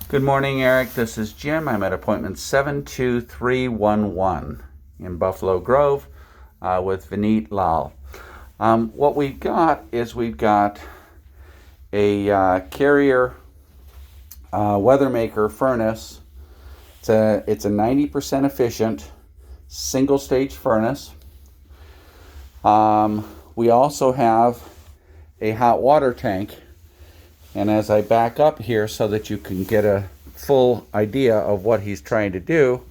Good morning, Eric. This is Jim. I'm at appointment 72311 in Buffalo Grove with Vineet Lal. What we've got is we've got a Carrier Weathermaker furnace. It's a 90% efficient single stage furnace. We also have a hot water tank. And as I back up here so that you can get a full idea of what he's trying to do,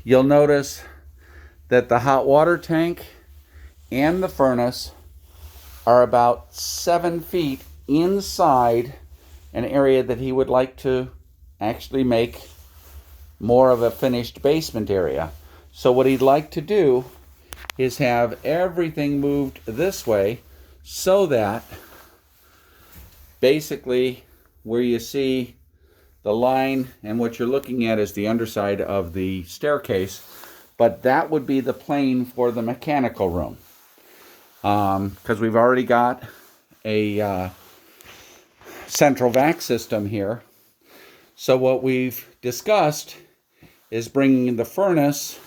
you'll notice that the hot water tank and the furnace are about 7 feet inside an area that he would like to actually make more of a finished basement area. So what he'd like to do is have everything moved this way so that basically where you see the line and what you're looking at is the underside of the staircase, but that would be the plane for the mechanical room. Because we've already got a central vac system here. So what we've discussed is bringing the furnace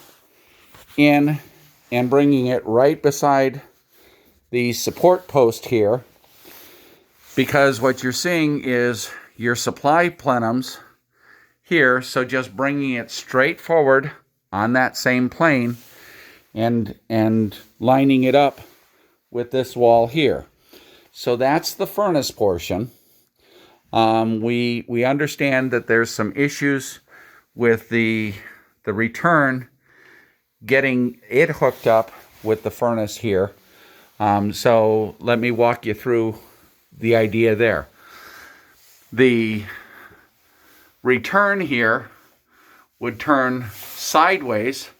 in and bringing it right beside the support post here, because what you're seeing is your supply plenums here, so just bringing it straight forward on that same plane and lining it up with this wall here. So that's the furnace portion. We understand that there's some issues with the return, getting it hooked up with the furnace here. So let me walk you through the idea there. The return here would turn sideways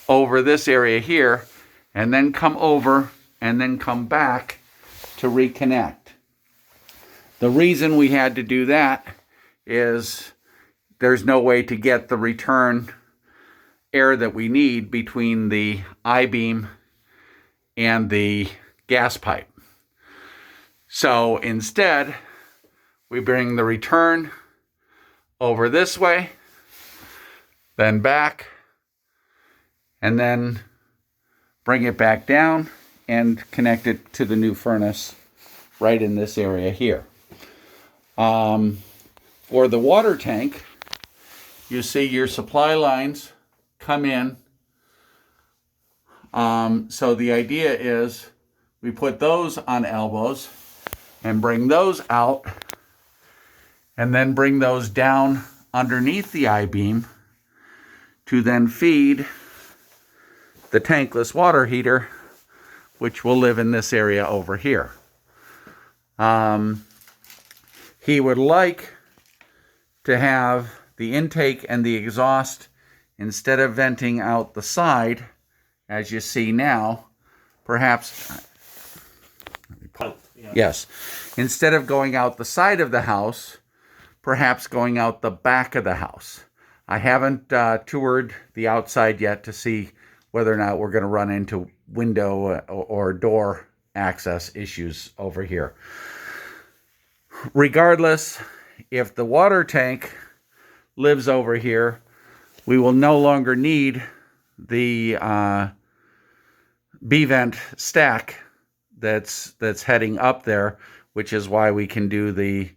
over this area here and then come over and then come back to reconnect. The reason we had to do that is there's no way to get the return air that we need between the I-beam and the gas pipe. So instead, we bring the return over this way, then back, and then bring it back down and connect it to the new furnace right in this area here. For the water tank, you see your supply lines come in. So the idea is we put those on elbows and bring those out, and then bring those down underneath the I-beam to then feed the tankless water heater, which will live in this area over here. He would like to have the intake and the exhaust, instead of venting out the side, as you see now, perhaps... Yes. Instead of going out the side of the house, perhaps going out the back of the house. I haven't toured the outside yet to see whether or not we're going to run into window or door access issues over here. Regardless, if the water tank lives over here, we will no longer need the B-vent stack that's heading up there, which is why we can do the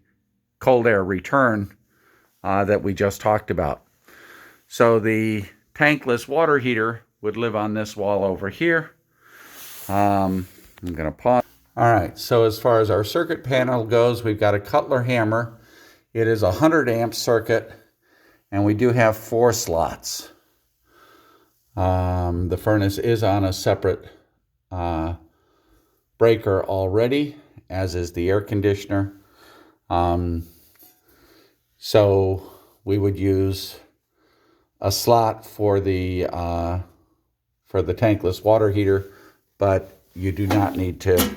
cold air return that we just talked about. So the tankless water heater would live on this wall over here. I'm going to pause. All right, so as far as our circuit panel goes, we've got a Cutler hammer. It is a 100 amp circuit, and we do have 4 slots. The furnace is on a separate breaker already, as is the air conditioner. So we would use a slot for the tankless water heater, but you do not need to